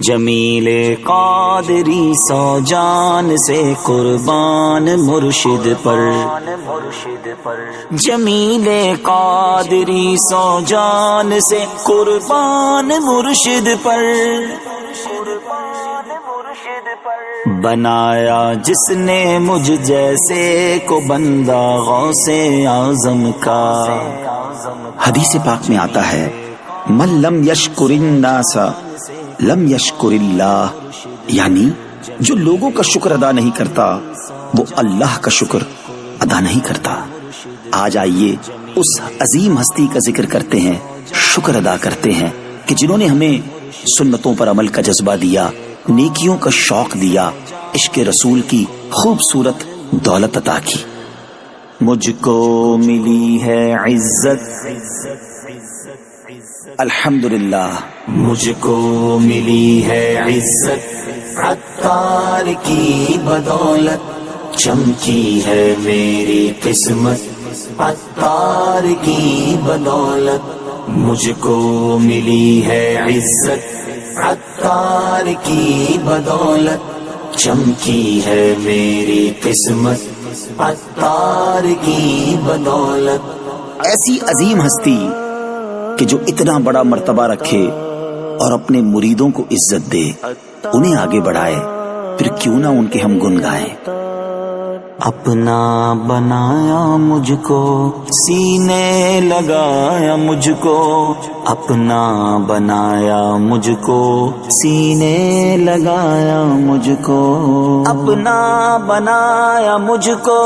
جمیل قادری سو جان سے قربان مرشد پر، جمیل قادری سو جان سے قربان مرشد پر، بنایا جس نے مجھ جیسے کو بندہ غوث اعظم کا۔ حدیث پاک میں آتا ہے من لم یشکر الناس لم یشکر اللہ، یعنی جو لوگوں کا شکر ادا نہیں کرتا وہ اللہ کا شکر ادا نہیں کرتا۔ آج آئیے اس عظیم ہستی کا ذکر کرتے ہیں، شکر ادا کرتے ہیں کہ جنہوں نے ہمیں سنتوں پر عمل کا جذبہ دیا، نیکیوں کا شوق دیا، عشق رسول کی خوبصورت دولت عطا کی۔ مجھ کو ملی ہے عزت الحمدللہ، مجھ کو ملی ہے عزت، عطار کی بدولت چمکی ہے میری قسمت، عطار کی بدولت مجھ کو ملی ہے عزت، عطار کی بدولت چمکی ہے میری قسمت، عطار کی بدولت۔ ایسی عظیم ہستی کہ جو اتنا بڑا مرتبہ رکھے اور اپنے مریدوں کو عزت دے، انہیں آگے بڑھائے، پھر کیوں نہ ان کے ہم گن گائیں۔ اپنا بنایا مجھ کو، سینے لگایا مجھ کو، اپنا بنایا مجھ کو، سینے لگایا مجھ کو، اپنا بنایا مجھ کو،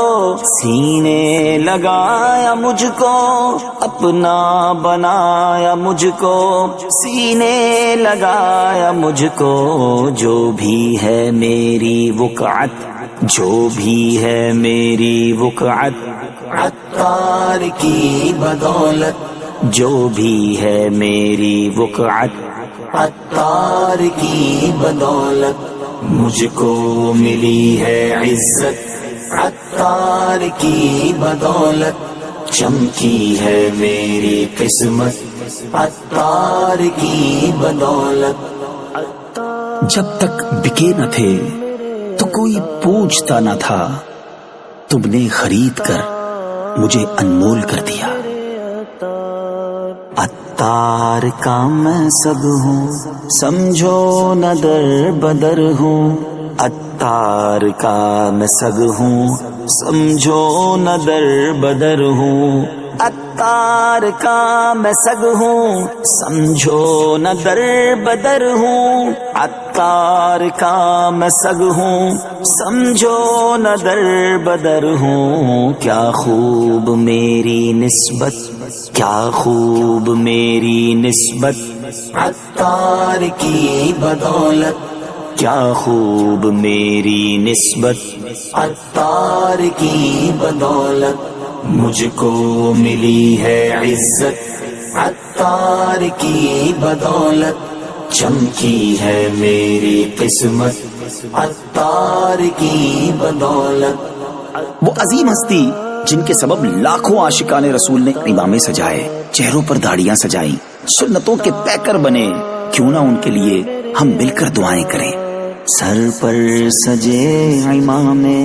سینے لگایا مجھ کو، اپنا بنایا مجھ کو، سینے لگایا مجھ کو، جو بھی ہے میری وقعت، جو بھی ہے میری وقعت، عطار کی بدولت، جو بھی ہے میری وقعت، عطار کی بدولت مجھ کو ملی ہے عزت، عطار کی بدولت چمکی ہے میری قسمت، عطار کی بدولت۔ جب تک بکے نہ تھے تو کوئی پوچھتا نہ تھا، تم نے خرید کر مجھے انمول کر دیا۔ عطار کا میں سگ ہوں، سمجھو نہ در بدر ہوں، عطار کا میں سگ ہوں، سمجھو نہ در بدر ہوں، عطار کا میں سگ ہوں، سمجھو نہ در بدر ہوں، عطار کا میں سگ ہوں، سمجھو نہ در بدر ہوں۔ کیا خوب میری نسبت، کیا خوب میری نسبت، عطار کی بدولت، کیا خوب میری نسبت، عطار کی بدولت مجھ کو ملی ہے عزت، عطار کی بدولت چمکی ہے میری قسمت، عطار کی بدولت۔ وہ عظیم ہستی جن کے سبب لاکھوں عاشقان رسول نے امامے سجائے، چہروں پر داڑیاں سجائیں، سنتوں کے پیکر بنے، کیوں نہ ان کے لیے ہم مل کر دعائیں کریں۔ سر پر سجے امامے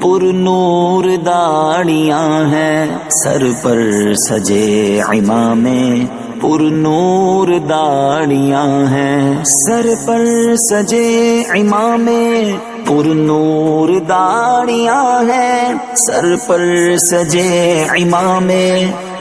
پر نور داڑیاں ہیں، سر پر سجے امامے پر نور داڑیاں ہیں، سر پر سجے امامے پر نور داڑیاں ہیں، سر پر سجے امامے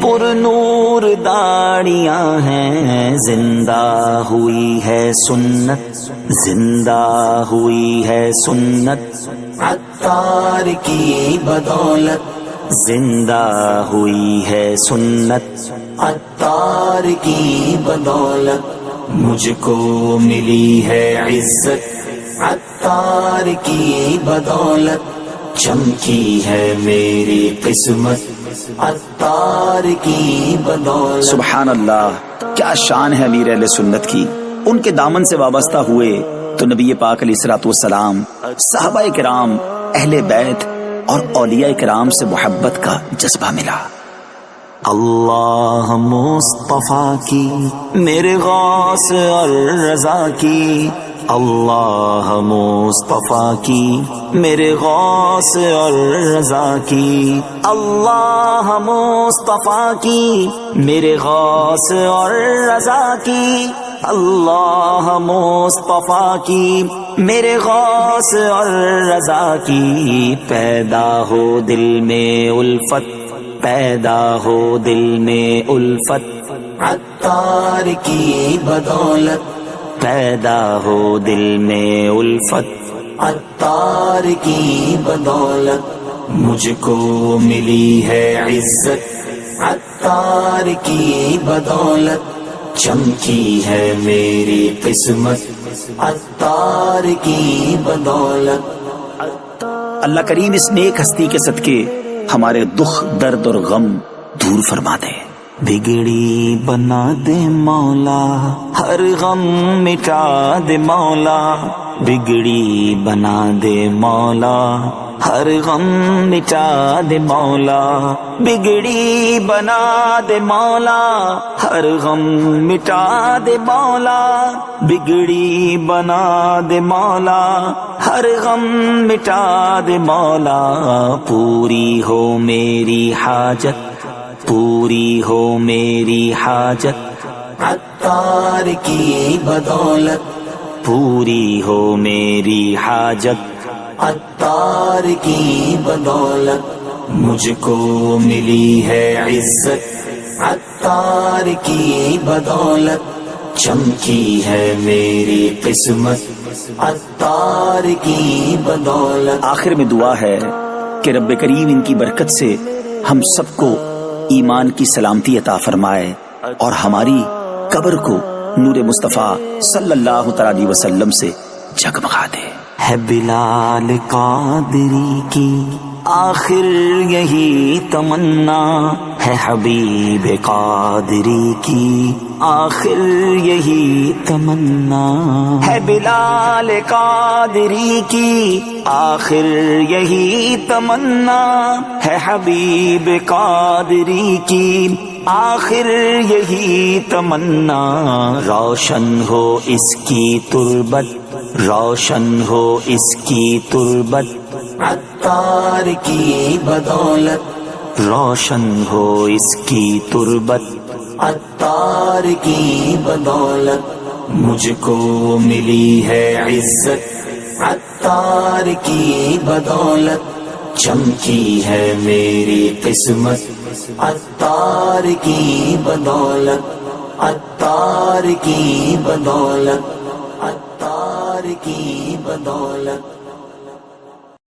پر نور داڑیاں ہیں۔ زندہ ہوئی ہے سنت، زندہ ہوئی ہے سنت، عطار کی بدولت، زندہ ہوئی ہے سنت، عطار کی بدولت مجھ کو ملی ہے عزت، عطار کی بدولت چمکی ہے میری قسمت، عطار کی بدولت۔ سبحان اللہ، کیا شان ہے امیر اہل سنت کی۔ ان کے دامن سے وابستہ ہوئے تو نبی پاک علیہ الصلوۃ والسلام، صحابہ کرام، اہل بیت اور اولیاء کرام سے محبت کا جذبہ ملا۔ اللہ مصطفیٰ کی، میرے غوث اور رضا کی، اللہ مصطفیٰ کی میرے غوث اور رضا کی، اللہ مصطفیٰ کی میرے غوث اور رضا کی، اللہ مصطفیٰ کی میرے غوث اور رضا کی، پیدا ہو دل میں الفت، پیدا ہو دل میں الفت، عطار کی بدولت، پیدا ہو دل میں الفت، عطار کی بدولت، مجھ کو ملی ہے عزت، عطار کی بدولت، چمکی ہے میری قسمت، عطار کی بدولت۔ اللہ کریم اس نیک ہستی کے صدقے ہمارے دکھ، درد اور غم دور فرما دے۔ بگڑی بنا دے مولا، ہر غم مٹا دے مولا، بگڑی بنا دے مولا، ہر غم مٹا دے مولا، بگڑی بنا دے مولا، ہر غم مٹا دے مولا، بگڑی بنا دے مولا، ہر غم مٹا دے مولا، پوری ہو میری حاجت، پوری ہو میری حاجت، عطار کی بدولت، پوری ہو میری حاجت، عطار کی بدولت، مجھ کو ملی ہے عزت، عطار کی بدولت، چمکی ہے میری قسمت، عطار کی بدولت۔ آخر میں دعا ہے کہ رب کریم ان کی برکت سے ہم سب کو ایمان کی سلامتی عطا فرمائے اور ہماری قبر کو نور مصطفیٰ صلی اللہ تعالی علیہ وسلم سے جگمگا دے۔ ہے بلال قادری کی آخر یہی تمنا، ہے حبیب قادری کی آخر یہی تمنا، ہے بلال قادری کی آخر یہی تمنا، ہے حبیب قادری کی آخر یہی تمنا، روشن ہو اس کی تربت، روشن ہو اس کی تربت، عطار کی بدولت، روشن ہو اس کی تربت، عطار کی بدولت، مجھ کو ملی ہے عزت، عطار کی بدولت، چمکی ہے میری قسمت، عطار کی بدولت، عطار کی بدولت، عطار کی بدولت۔